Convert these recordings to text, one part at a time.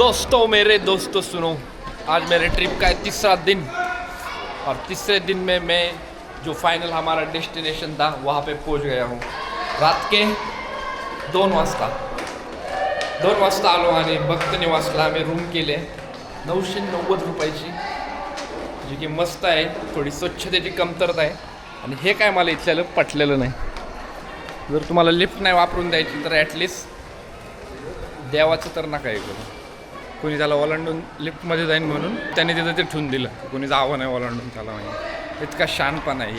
दोस्तों मेरे दोस्तों सुनो, आज मेरे ट्रिप का है तीसरा दिन और तीसरे दिन में मैं जो फाइनल हमारा डेस्टिनेशन था वहाँ पे पहुँच गया हूँ। रात के 2 वाजता आलो आणि भक्त निवासला आम्ही रूम केले 990 रुपयाची, जी की मस्त आहे. थोडी स्वच्छतेची कमतरता आहे आणि हे काय मला इथल्याला पटलेलं नाही. जर तुम्हाला लिफ्ट नाही वापरून द्यायची तर ॲटलिस्ट देवाचं तर नका हे करू. कोणी त्याला ओलांडून लिफ्टमध्ये जाईन म्हणून त्याने तिथं ते ठेवून दिलं, कोणी जावं नाही ओलांडून त्याला. म्हणजे इतका शानपणा आहे.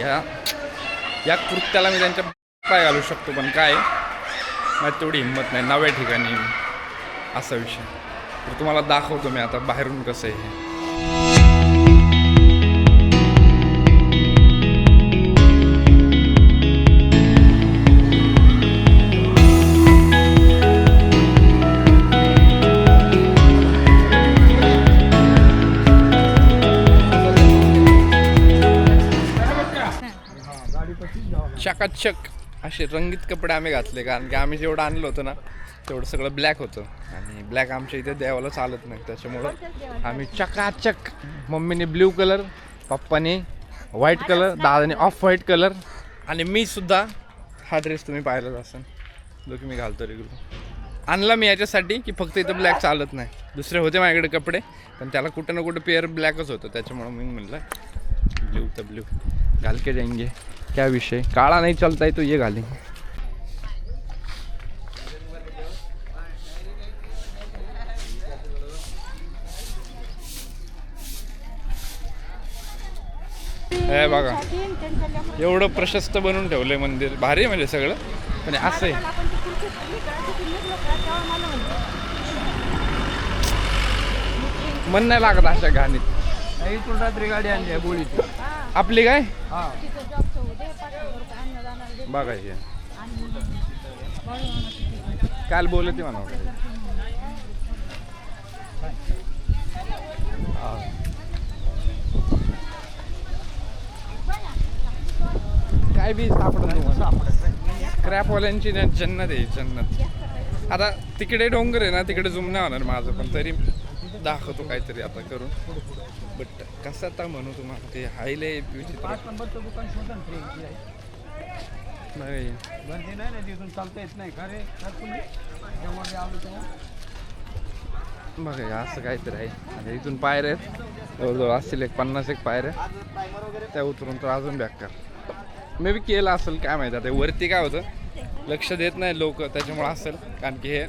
या कृत्याला मी त्यांच्या पाय घालू शकतो, पण काय माझी तेवढी हिंमत नाही नव्या ठिकाणी असा विषय. तर तुम्हाला दाखवतो मी आता बाहेरून कसं आहे हे. चकाचक असे रंगीत कपडे आम्ही घातले, कारण की आम्ही जेवढं आणलं होतं ना तेवढं सगळं ब्लॅक होतं आणि ब्लॅक आमच्या इथे देवाला चालत नाही. त्याच्यामुळं आम्ही चकाचक, मम्मीने ब्ल्यू कलर, पप्पाने व्हाईट कलर, दादाने ऑफ व्हाईट कलर आणि मी सुद्धा हा ड्रेस तुम्ही पाहिलाच असेल जो की मी घालतो रेग्युलर. आणला मी याच्यासाठी की फक्त इथं ब्लॅक चालत नाही. दुसरे होते माझ्याकडे कपडे, पण त्याला कुठं ना कुठं पेअर ब्लॅकच होतं. त्याच्यामुळं मी म्हणलं ब्ल्यू तर ब्ल्यू घाल के जाएंगे. क्या विषय, काळा नहीं चलता है तो ये घालेंगे. हे बघा एवढं प्रशस्त बनवून ठेवलंय मंदिर, भारी आहे म्हणजे सगळं. पण असं आहे मन नाही लागत अशा घाणीत. इथून रात्री गाडी आणली आहे बोळीची आपली काय हा बघा हे काल बोलते म्हणा. काय बी सापडत तुम्हाला. क्रॅपवाल्यांची ना जन्नत आहे, जन्नत. आता तिकडे डोंगर आहे ना, तिकडे झूम नाही होणार माझं, पण तरी दाखवतो काहीतरी आता करून. बट कसं आता म्हणू तुम्हाला, ते हायले विचित्र नाही. गर्दी नाही ना तिथून चालता येत नाही. खरे बघा असं काहीतरी आहे. आणि इथून पायऱ्या आहेत जवळजवळ असतील 50 पायऱ्या. त्या उतरून तर अजून बेकार. मे बी केलं असेल काय माहिती. आता वरती काय होतं लक्ष देत नाही लोक, त्याच्यामुळे असेल. कारण की हे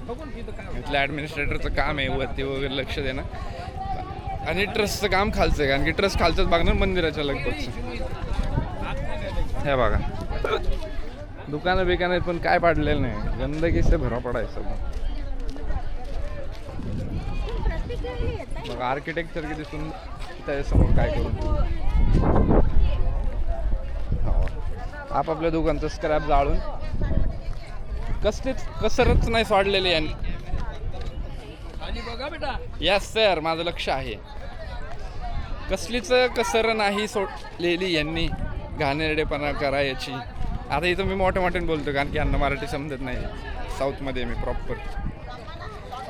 इथलं ॲडमिनिस्ट्रेटरचं काम आहे वरती वगैरे लक्ष देणं, आणि ट्रस्टचं काम खालचं आहे. कारण की ट्रस्ट खालचंच बघणार मंदिराच्या लगभगचं. हे बघा दुकानं बिकानं पण काय पाडलेलं नाही, गंदगी से भरा पडायचं. बघा आर्किटेक्चर किती सुंदर. त्याच्यासमोर काय करू आपापल्या दुकानचं स्क्रॅप जाळून कसलीच कसरच नाही सोडलेली यांनी. यस सर, माझं लक्ष आहे. कसलीच कसर नाही सोडलेली यांनी घाणेरडेपणा करायची. आता इथं मी मोठ्याने बोलतो कारण की यांना मराठी समजत नाही. साऊथमध्ये मी प्रॉपर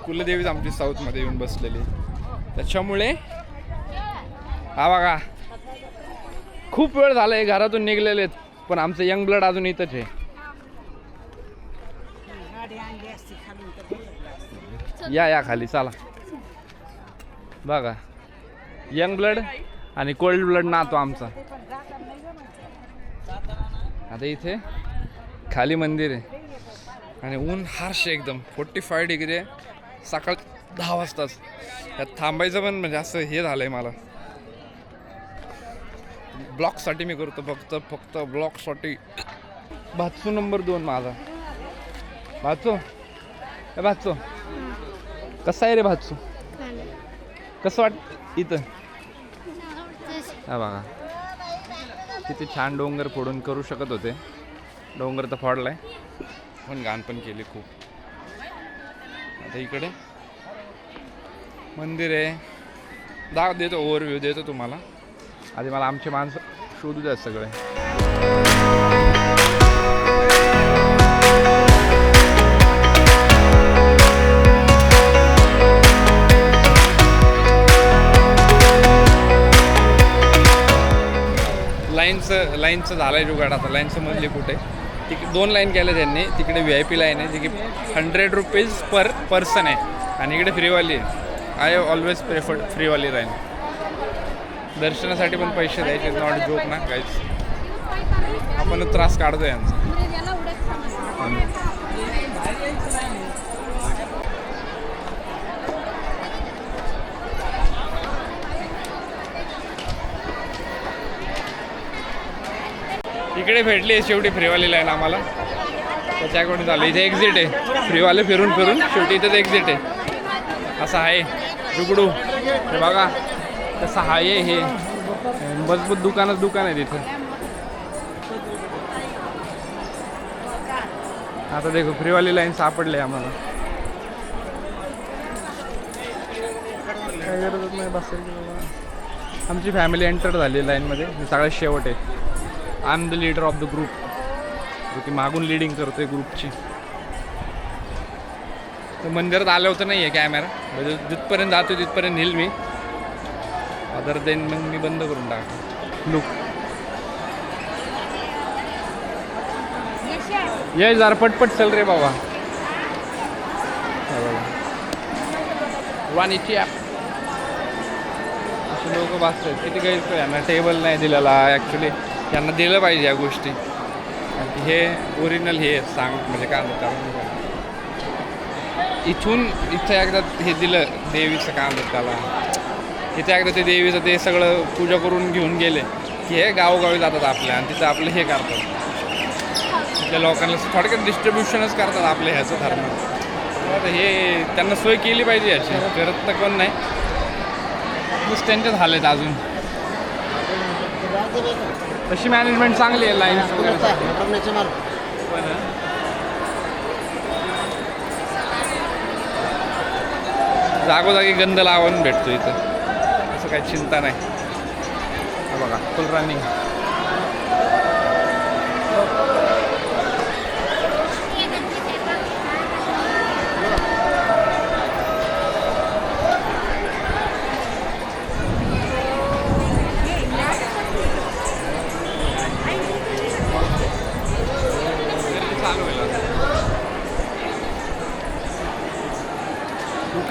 कुलदेवीच आमची साऊथमध्ये येऊन बसलेली, त्याच्यामुळे हा बघा खूप वेळ झाला आहे घरातून निघलेले, पण आमचं यंग ब्लड अजून इथंच आहे. या खाली चला. बघा यंग ब्लड आणि कोल्ड ब्लड नातो आमचा. आता इथे खाली मंदिर आहे आणि ऊन हार्श एकदम 45 डिग्री आहे. सकाळ 10 वाजताच यात थांबायचं पण म्हणजे असं हे झालंय मला. ब्लॉकसाठी मी करतो फक्त ब्लॉकसाठी. भाचू नंबर 2 माझा. भाचू ए भाचू कसं आहे रे भाचू, कसं वाट इथं. हा बघा किती छान डोंगर फोडून करू शकत होते. डोंगर तर फोडलाय पण घाण पण केली खूप. आता इकडे मंदिर आहे, देतो ओव्हरव्ह्यू देतो तुम्हाला. आधी मला आमचे माणसं शोधू द्या सगळे. लाईनचं झालं आहे जुगाड. आता लाईनचं म्हणले कुठे तिकडे 2 लाईन केल्या त्यांनी. तिकडे VIP लाईन आहे जी की 100 रुपीज पर पर्सन आहे आणि इकडे फ्रीवाली आहे. आय ऑलवेज प्रेफर्ड फ्रीवाली लाईन. दर्शनासाठी पण पैसे द्यायचे, नॉट जोक ना काहीच. आपण त्रास काढतो यांचा. इकडे भेटली शेवटी फ्रीवाली लाईन आम्हाला. त्याच्याकडून झालं इथे एक्झिट आहे. फ्रीवाले फिरून फिरून शेवटी इथेच एक्झिट आहे. असं आहे जुगडू. हे बघा तसं आहे. हे मजबूत दुकान आहे तिथे. आता देखो फ्रीवाली लाईन सापडली आम्हाला. काय गरजच नाही बसायची बाबा. आमची फॅमिली एंटर झाली लाईनमध्ये. मी सगळ्यात शेवट आहे. I am the leader of the group, जो की मागून लिडिंग करतोय ग्रुपची. तर मंदिरात आलं होतं नाही आहे कॅमेरा, म्हणजे जिथपर्यंत जातो तिथपर्यंत नेईल मी. अदर देन मग मी बंद करून टाकतो. लुक ये जरा पटपट चल रे बाबा. वाणीची ॲप असे लोक बसतात. किती काही यांना टेबल नाही दिलेला. ॲक्च्युली यांना दिलं पाहिजे या गोष्टी. हे ओरिजिनल हे सांग म्हणजे काय म्हणतात इथून इथं एकदा हे दिलं देवीचं काय म्हणतात त्याला. इथे एकदा ते देवीचं ते सगळं पूजा करून घेऊन गेले की हे गावोगावी जातात आपल्या आणि तिथं आपलं हे करतात. त्या लोकांना थोडक्यात डिस्ट्रीब्युशनच करतात आपल्या ह्याचं धर्म. तर हे त्यांना सोय केली पाहिजे याची. करत तर कोण नाही, बस त्यांच्यात झालेत अजून. तशी मॅनेजमेंट चांगली आहे लाईन जागोजागी गंध लावून भेटतो इथं. असं काही चिंता नाही. बघा फुल रनिंग.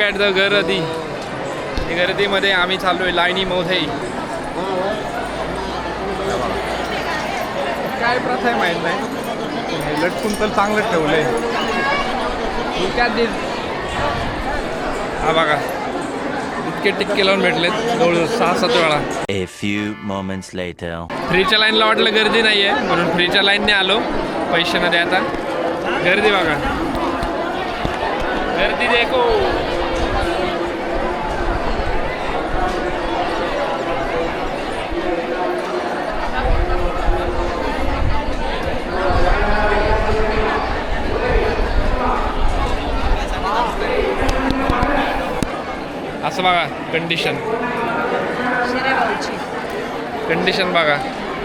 ॲट द गर्दी. गर्दीमध्ये आम्ही चाललो आहे लाईनीमध्ये. काय प्रथा आहे माहीत नाही. लटकून तर चांगलं ठेवलं आहे. हा बघा इतके टिक्के लावून भेटलेत जवळ 6-7 वेळा. A few moments later. फ्रीच्या लाईनला वाटलं गर्दी नाही आहे म्हणून फ्रीच्या लाईनने आलो. पैसे न द्या. आता गर्दी बघा. गर्दी देखो. असं बघा कंडिशन बघा.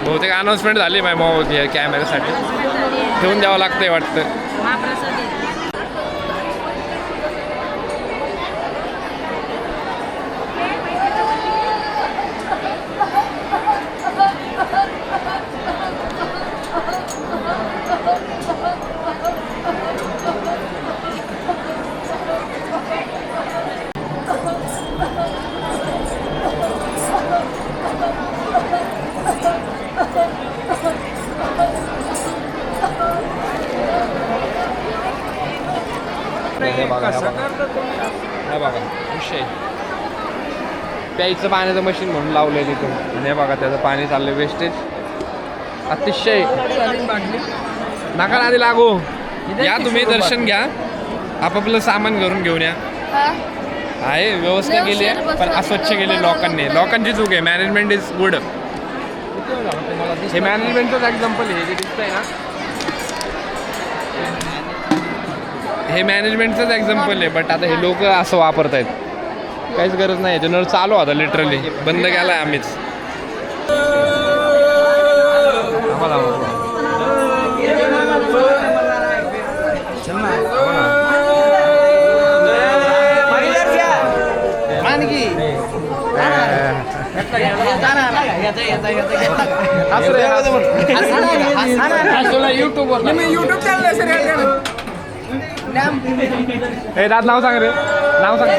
बहुतेक अनाऊन्समेंट झाली माझ्या कॅमेऱ्यासाठी. ठेवून द्यावं लागतंय वाटतं. हे बघा विषय प्यायचं पाण्याचं मशीन म्हणून लावलंय तिथून. आणि हे बघा त्याचं पाणी चाललंय वेस्टेज अतिशय. नका आधी लागू. या तुम्ही दर्शन घ्या. आपापलं सामान घरून घेऊन या. आहे व्यवस्था केली आहे पण अस्वच्छ केली लोकांनी. लोकांची चूक आहे. Management is good. हे मॅनेजमेंटचंच एक्झाम्पल आहे. जे दिसतंय ना हे मॅनेजमेंटचंच एक्झाम्पल आहे. बट आता हे लोक असं वापरत आहेत. काहीच गरज नाही. ते नळ चालू आता लिटरली. बंद केलाय आम्हीच. हे दाद नाव सांग रे, नाव सांग.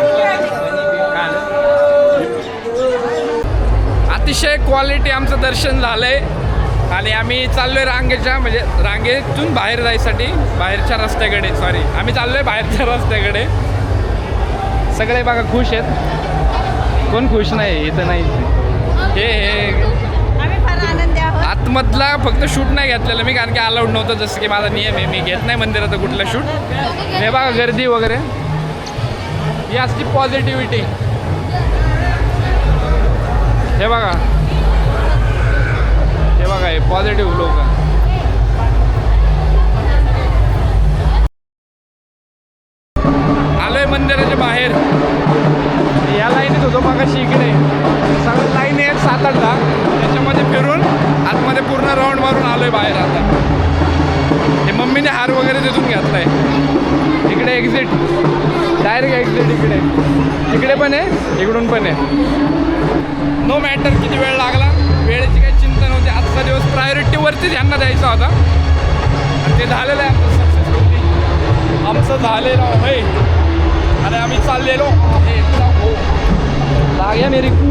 अतिशय क्वालिटी आमचं दर्शन झालंय आणि आम्ही चाललोय रांगेच्या म्हणजे रांगेतून बाहेर जायसाठी बाहेरच्या रस्त्याकडे. सॉरी, आम्ही चाललोय बाहेरच्या रस्त्याकडे. सगळे बघा खुश आहेत, कोण खुश नाही इथं नाही. हे आतमधला फक्त शूट नाही घेतलेलं मी, कारण की अलाउड नव्हतं, जसं की माझा नियम आहे, मी घेत नाही मंदिराचं कुठलं शूट. हे बघा गर्दी वगैरे, ही असती पॉझिटिव्हिटी. हे बघा, हे बघा, हे पॉझिटिव्ह लोक. आलोय मंदिराच्या बाहेर. या लाईनीत होतो मागाशी इकडे, सगळं लाईन आहेत 7-8 त्याच्यामध्ये फिरून आतमध्ये पूर्ण राऊंड मारून आलोय बाहेर. आता हे मम्मीने हार वगैरे तिथून घेतलाय. इकडे एक्झिट, डायरेक्ट एक्झिट. इकडे पण आहे, इकडून पण आहे. नो मॅटर किती वेळ लागला, वेळेची काही चिंता नव्हती. आजचा दिवस प्रायोरिटीवरतीच यांना द्यायचा होता आणि ते झालेलं आहे आमचं सक्सेसफुली. आमचं झालेलं आहे आणि आम्ही चाललेलो आहे. लागया मेरी कू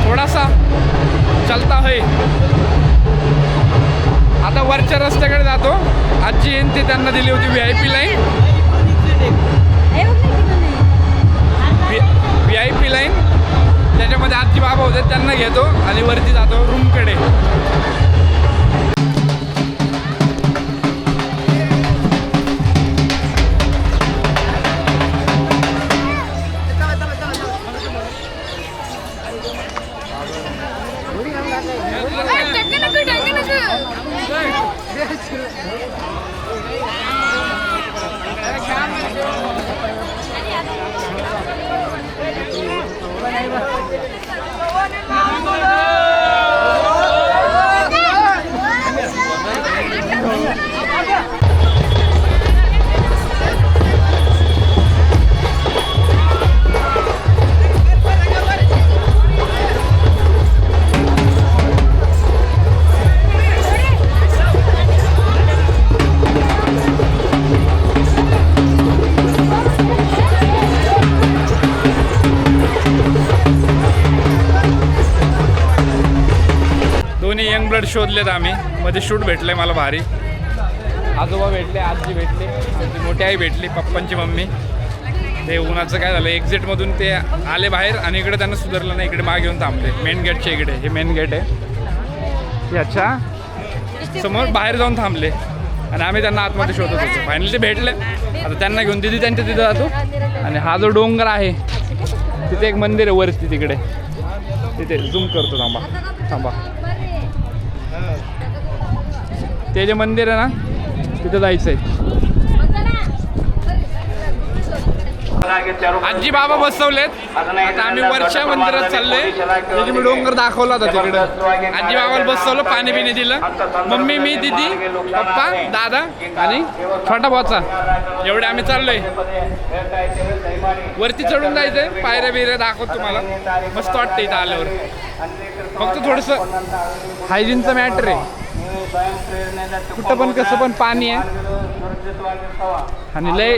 थोडासा चलता है. आता वरच्या रस्त्याकडे जातो. आजी येईन ते त्यांना दिली होती VIP लाईन, VIP लाईन. त्याच्यामध्ये आजी बाबा होते, त्यांना घेतो आणि वरती जातो रूमकडे. यंग ब्लड शोधलेत आम्ही. मध्ये शूट भेटलंय मला भारी. आजोबा भेटले, आजी भेटले, आमची मोठी आई भेटली, पप्पांची मम्मी. ते उन्हाचं काय झालं, एक्झिटमधून ते आले बाहेर आणि इकडे त्यांना सुधारलं नाही, इकडे मागे येऊन थांबले मेन गेटच्या इकडे. हे मेन गेट आहे. अच्छा, समोर बाहेर जाऊन थांबले आणि आम्ही त्यांना आतमध्ये शोधत होतो. फायनली ते भेटले. आता त्यांना घेऊन दिदी त्यांच्या तिथं जातो. आणि हा जो डोंगर आहे तिथे एक मंदिर आहे वरती तिकडे, तिथे झूम करतो. थांबा. ते जे मंदिर आहे ना तिथं जायचंय. आजी बाबा बसवलेत. आता आम्ही वरच्या मंदिरात चाललोय. त्याची मी डोंगर दाखवला होता तिकडं. आजी बाबाला बसवलं, पाणी बिणी दिलं. मम्मी, मी, दीदी, पप्पा, दादा आणि छोटा भाचा एवढे आम्ही चाललोय. वरती चढून जायचंय, पायऱ्या बिऱ्या दाखवतो तुम्हाला. मस्त वाटतं इथं आल्यावर. फक्त थोडंसं हायजीनचं मॅटर आहे. कुठं पण कसं पण पाणी आहे आणि लय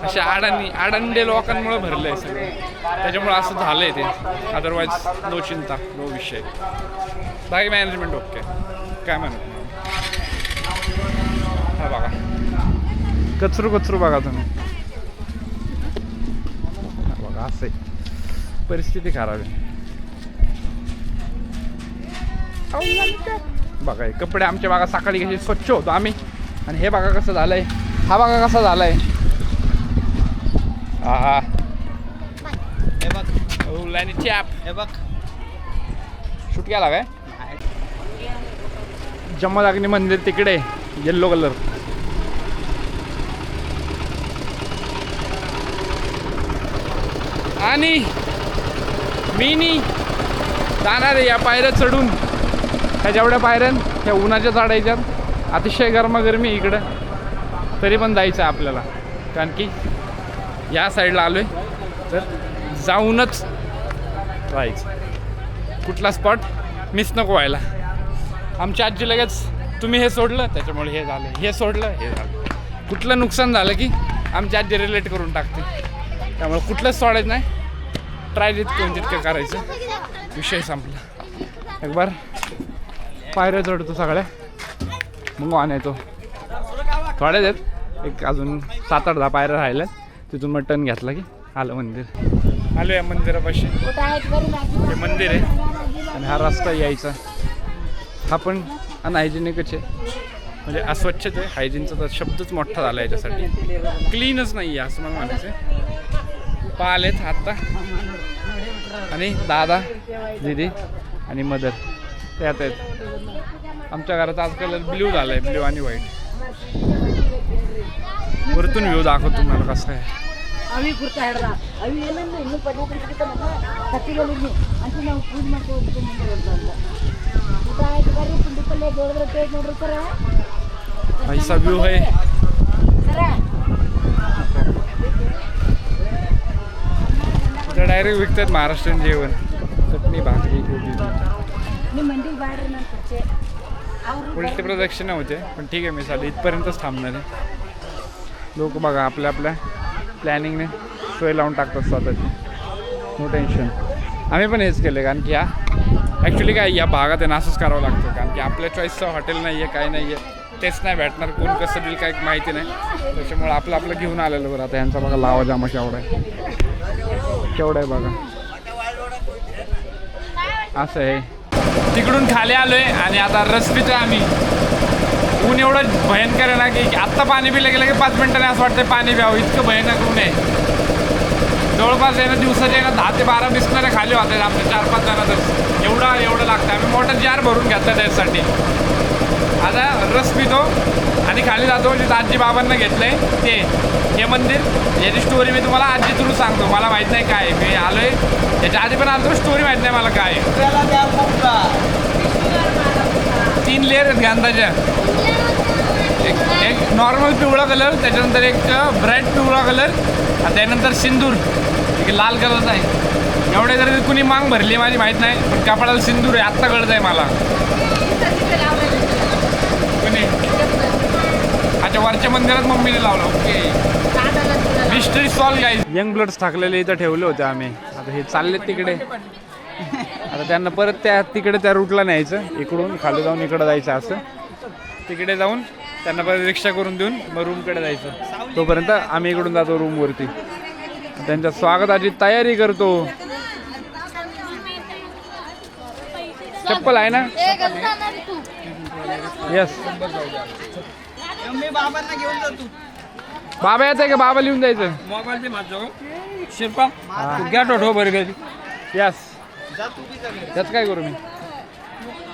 अशा आडंडे लोकांमुळे भरलं आहे सगळं. त्याच्यामुळं असं झालं आहे ते. अदरवाईज नो चिंता, नो विषय. बाकी मॅनेजमेंट ओके. काय म्हणत हा बघा, कचरू बघा तुम्ही. बघा असं आहे, परिस्थिती खराब आहे. बघा हे कपडे आमचे बघा सकाळी कसे स्वच्छ होतो आम्ही. आणि हे बघा कसं झालंय. हा बघा कसा झालाय. हा हे बघ लाईनी चॅप. हे बघ शूट केला काय. जमदाग्नी मंदिर तिकडे येल्लो कलर. आणि मी जाणार आहे या पायऱ्या चढून. त्या जेवढ्या पायऱ्या त्या उन्हाच्या चढायच्यात. अतिशय गरमागरमी इकडं, तरी पण जायचं आहे आपल्याला. कारण की या साईडला आलो आहे तर जाऊनच राहायचं. कुठला स्पॉट मिस नको व्हायला. आमची आजी लगेच तुम्ही हे सोडलं त्याच्यामुळे हे झालं, हे सोडलं हे झालं. कुठलं नुकसान झालं की आमची आजी रिलेट करून टाकते. त्यामुळे कुठलंच सोडायचं नाही. ट्राय जितकं तितकं करायचं. विषय संपला. एक बार पायऱ्या चढतो सगळ्या मग वाहन येतो. थोड्याच आहेत, एक अजून 7-8-10 पायऱ्या राहिल्या. तिथून मग टर्न घेतला की आलं मंदिर. आलो या मंदिरापाशी. हे मंदिर आहे आणि हा रस्ता यायचा. हा पण अनहायजेनिकच आहे, म्हणजे अस्वच्छच आहे. हायजीनचा तर शब्दच मोठा झाला याच्यासाठी. क्लीनच नाही आहे असं मला म्हणायचं आहे. पाहिलेत आत्ता आणि दादा दीदी आणि मदर ते आता आहेत. आमच्या घरात आज कलर ब्ल्यू झाला आहे, ब्ल्यू आणि व्हाईट. वरतून व्ह्यू दाखवतो तुम्हाला कसं आहे. ऐसा व्यू है. डायरेक्ट विकतात महाराष्ट्रीयन जेवण, चटणी भाकरी उलटी प्रदक्षिणा होते. पण ठीक आहे मी चालेल इथपर्यंतच थांबणार आहे. लोक बघा आपल्या आपल्या प्लॅनिंगने सोय लावून टाकतात स्वतःची. No tension. आम्ही पण हेच केलं कारण की ॲक्च्युली काय या भागात आहे ना असंच करावं लागतं. कारण की आपल्या चॉईसचं हॉटेल नाही आहे, काय नाही आहे, तेच नाही भेटणार. कोण कसं बिल काय माहिती नाही. त्याच्यामुळे आपलं घेऊन आलेलं बरं. आता यांचा बघा लावा जामा केवढा आहे, केवढा आहे बघा. असं आहे. तिकडून खाली आलो आहे आणि आता रस पितो आम्ही. ऊन एवढं भयंकर आहे ना की आत्ता पाणी पिलं गेलं की 5 मिनिटांनी असं वाटतं पाणी प्यावं, इतकं भयानक ऊन आहे. जवळपास आहे ना दिवसाचे ना 10 ते 12 बिस्लऱ्या खाली होतात आमच्या 4-5 जणांतच. एवढं लागतं. आम्ही मोठं जार भरून घेतलं त्याच्यासाठी. आता रस पितो आणि खाली जातो. जिथं आजी बाबांना घेतलं आहे ते हे मंदिर. याची स्टोरी मी तुम्हाला आजी थ्रू सांगतो. मला माहीत नाही काय, मी आलो आहे याच्या आधी पण आलो. स्टोरी माहीत नाही मला काय. 3 लेअर आहेत गांधाच्या. एक नॉर्मल पिवळा कलर, त्याच्यानंतर एक ब्राईट पिवळा कलर आणि त्यानंतर सिंदूर एक लाल कलरचा आहे. एवढे जरी कुणी मांग भरली माझी माहीत नाही, पण कपाळाला सिंदूर आहे. आत्ता कळत आहे मला. कुणी अच्छा वरच्या मंदिरात मम्मीने लावलं. Okay mystery solve guys. Young bloods टाकलेले इथं ठेवले होते आम्ही. आता हे चालले तिकडे. आता त्यांना परत तिकडे त्या रूटला न्यायचं. इकडून खाली जाऊन इकडं जायचं. असं तिकडे जाऊन त्यांना परत रिक्षा करून देऊन मग रूमकडे जायचं. तोपर्यंत आम्ही इकडून जातो रूमवरती. त्यांच्या स्वागताची तयारी करतो. चप्पल आहे ना? येस. बाबा येत आहे का? बाबा लिहून जायचं. मोबाईल माझं शिरपा घ्या टोठो बरं घरी. यस. त्याच काय करू मी?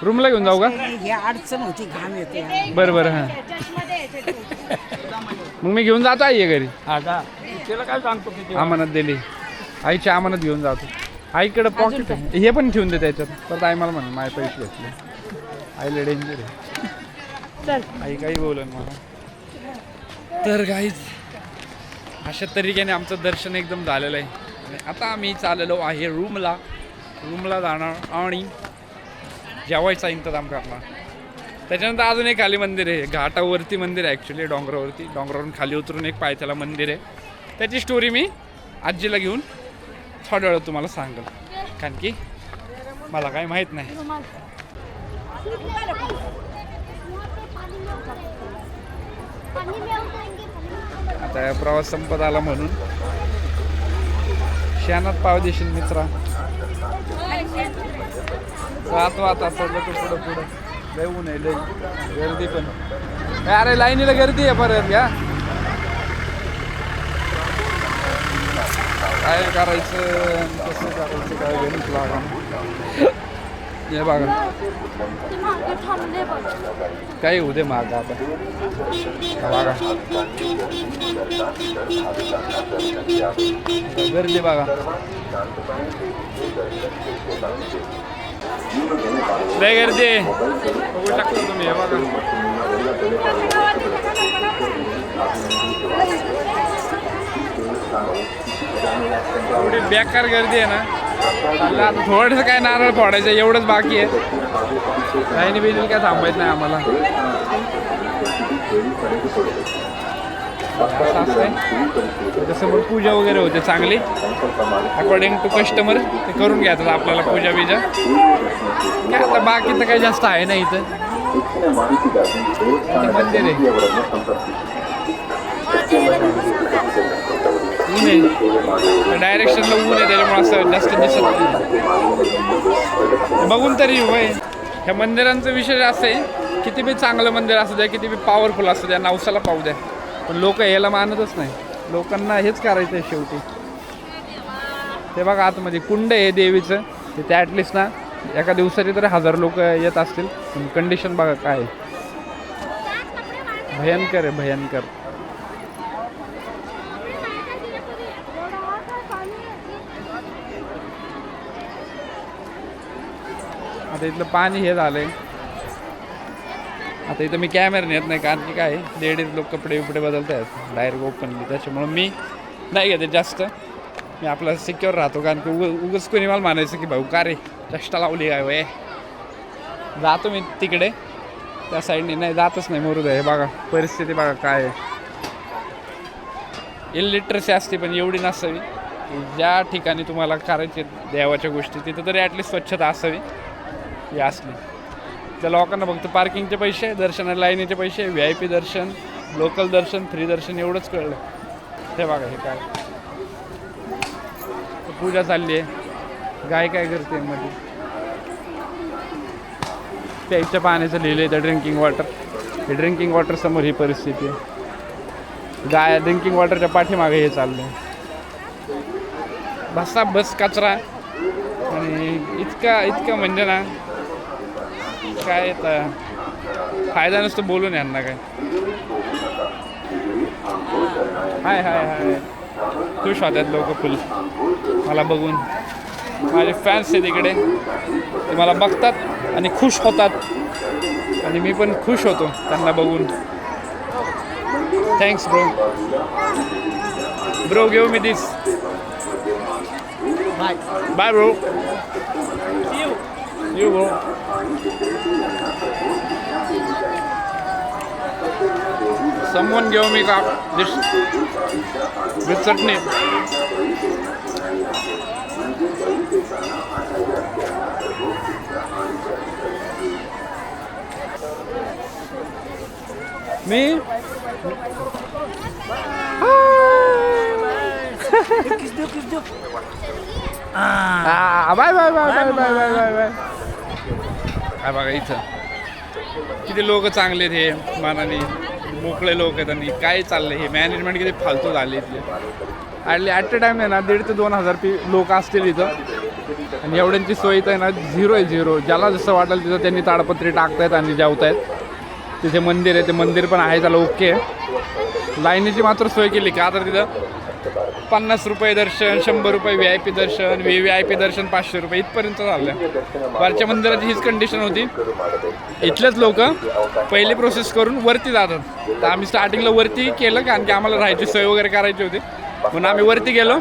रूमला घेऊन जाऊ का? अडचण होती, घाम येते. बरं हां. मग मी घेऊन जातो आई घरी. हा का त्याला काय सांगतो किती अमानत दिली. आईची अमानत घेऊन जातो. आईकडं पॉकेट आहे, हे पण ठेवून दे त्याच्यात. परत आई मला म्हणून माझे पैसे घेतले. आईला डेंजर आहे. आई काही बोलन मला. तर गाईज अशा तरीकेने आमचं दर्शन एकदम झालेलं आहे. आणि आता आम्ही चाललेलो आहे रूमला जाणार आणि जेवायचा इंतजाम करणार. त्याच्यानंतर अजून एक खाली मंदिर आहे. घाटावरती मंदिर आहे ॲक्च्युली, डोंगरावरून खाली उतरून एक पायथ्याला मंदिर आहे. त्याची स्टोरी मी आजीला घेऊन थोड्या वेळात तुम्हाला सांगेल, कारण की मला काही माहीत नाही. आता प्रवास संपत आला म्हणून शेणात पाव देशील मित्रा. आता पडलं तर पुढं लय ऊन आहे, लय गर्दी पण. अरे लाईनीला गर्दी आहे परत घ्या. काय करायचं कसं करायचं काय गणित लागा. हे बघा काही होऊ दे माग. आता बघा गर्दी बघा. लय गर्दी आहे, बघू शकता तुम्ही. हे बघा एवढी बेकार गर्दी आहे ना. चाललं आता थोडंसं काय नारळ फोडायचं एवढंच बाकी आहे. काही नाही बिजल काय थांबायचं नाही आम्हाला. असं असतंय त्याच्यासमोर पूजा वगैरे होते चांगली अकॉर्डिंग टू कस्टमर ते करून घ्यायचं आपल्याला पूजा बिजा. काय आता बाकी तर काही जास्त आहे ना इथं. मंदिर आहे ऊन आहे डायरेक्शनला ऊन आहे त्याच्यामुळे असं जास्त दिसत नाही. बघून तरी वय ह्या मंदिरांचा विषय असं आहे किती बी चांगलं मंदिर असू द्या किती बी पॉवरफुल असू द्या नवसाला पाहू द्या पण लोक याला मानतच नाही. लोकांना हेच करायचं आहे शेवटी. ते बघा आतमध्ये कुंड आहे देवीचं तिथे ॲटलिस्ट ना एका दिवसाची तरी 1000 लोक येत असतील. पण कंडिशन बघा काय आहे. भयंकर आहे भयंकर. आता इथलं पाणी हे झालंय. आता इथं मी कॅमेरा नेत नाही कारण की काय लेडीज लोक कपडे बिपडे बदलत आहेत डायरेक्ट ओपनली. त्याच्यामुळं मी नाही घेते जास्त. मी आपला सिक्युअर राहतो कारण की उगच कोणी मला म्हणायचं की भाऊ का रे चष्टा लावली काय वय. जातो मी तिकडे त्या साईडने नाही जातच नाही मरू द्या. हे बघा परिस्थिती बघा काय आहे. इलिटरसी असते पण एवढी नसावी. ज्या ठिकाणी तुम्हाला करायचे देवाच्या गोष्टी तिथं तरी ॲटलिस्ट स्वच्छता असावी. ही असली त्या लोकांना फक्त पार्किंगचे पैसे दर्शना लाईनीचे पैसे VIP दर्शन लोकल दर्शन फ्री दर्शन एवढंच कळलं. हे बघा हे काय पूजा चालली आहे. गाय काय करते मध्ये प्यायच्या पाण्याचं लिहिलं आहे ड्रिंकिंग वॉटर. हे ड्रिंकिंग वॉटर समोर ही परिस्थिती आहे. गाय ड्रिंकिंग वॉटरच्या पाठीमागे हे चाललं आहे. बसा बस कचरा आणि इतका म्हणजे ना काय तर फायदा नसतो बोलून यांना काय. हाय हाय हाय खुश होतात लोक फुल मला बघून. माझे फॅन्स आहेत इकडे ते मला बघतात आणि खुश होतात आणि मी पण खुश होतो त्यांना बघून. Thanks bro. Bro give me this. Bye bro. You bro. Someone give me this with chutney. Me? Bye bye bye bye bye bye bye. काय बघा इथं किती लोक चांगले आहेत. हे मानाने मोकळे लोक आहेत आणि काय चाललंय हे मॅनेजमेंट किती फालतू झाले इथले. ॲट अ टाइम आहे ना 1,500 ते 2,000 लोक असतील इथं आणि एवढ्यांची सोय इथं आहे ना झिरो आहे झिरो. ज्याला जसं वाटेल तिथं त्यांनी ताडपत्री टाकतायत आणि जेवतायत. तिथे मंदिर आहे ते मंदिर पण आहे त्याला ओके. लाईनीची मात्र सोय केली का तर तिथं 50 रुपये दर्शन 100 रुपये VIP दर्शन VIP दर्शन 500 रुपये इथपर्यंत झालं. वरच्या मंदिराची हीच कंडिशन होती. इथलेच लोक पहिली प्रोसेस करून वरती जातात. तर आम्ही स्टार्टिंगला वरती केलं कारण की आम्हाला राहायची सोय वगैरे करायची होती म्हणून आम्ही वरती गेलो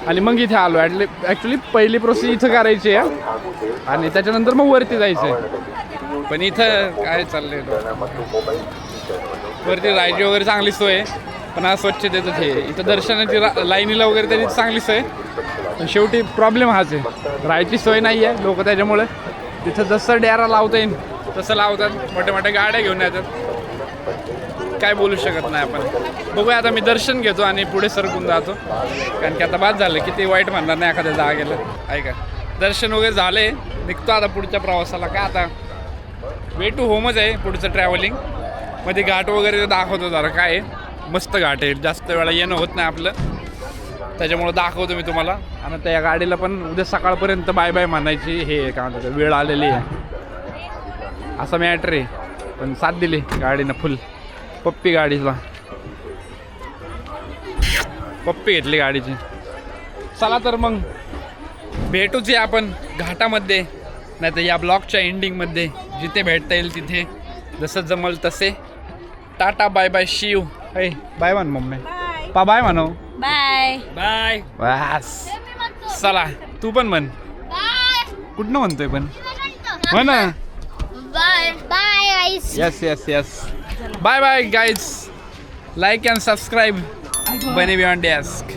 आणि मग इथे आलो. ॲक्च्युली पहिली प्रोसेस इथं करायची आहे आणि त्याच्यानंतर मग वरती जायचं आहे. पण इथं काय चाललंय वरती राहायची वगैरे चांगली सोय पण आज स्वच्छतेचं हे इथं दर्शनाची लाईनीला वगैरे त्याची चांगली सोय पण शेवटी प्रॉब्लेम हाच आहे राहायची सोय नाही आहे. लोक त्याच्यामुळे तिथं जसं डेरा लावता येईल तसं लावतात. मोठ्या मोठ्या गाड्या घेऊन येतात. काय बोलू शकत नाही आपण. बघूया आता मी दर्शन घेतो आणि पुढे सरकून जातो कारण की आता बाद झालं किती वाईट म्हणणार नाही एखाद्या जागेला. ऐका दर्शन वगैरे झाले निघतो आता पुढच्या प्रवासाला. काय आता वे टू होमच आहे पुढचं ट्रॅव्हलिंग. मध्ये घाट वगैरे दाखवतो जरा काय मस्त घाट आहे. जास्त वेळा येणं होत नाही आपलं त्याच्यामुळं दाखवतो मी तुम्हाला. आणि त्या गाडीला पण उद्या सकाळपर्यंत बाय बाय म्हणायची हे काय म्हणतात वेळ आलेली आहे असा मॅटर आहे. पण साथ दिली गाडीनं फुल. पप्पी गाडीला पप्पी घेतली गाडीची. चला तर मग भेटूच आहे आपण घाटामध्ये नाही तर या ब्लॉगच्या एंडिंगमध्ये जिथे भेटता येईल तिथे जसं जमल तसे. Tata bye bye Shiv. हे बाय म्हण मम्मी पा बाय म्हणो. Bye bye. बस चला तू पण म्हण. कुठनं म्हणतोय पण हो ना. Bye bye guys. Yes yes yes. Bye bye guys. Like and subscribe बने बियॉन्ड डेस्क.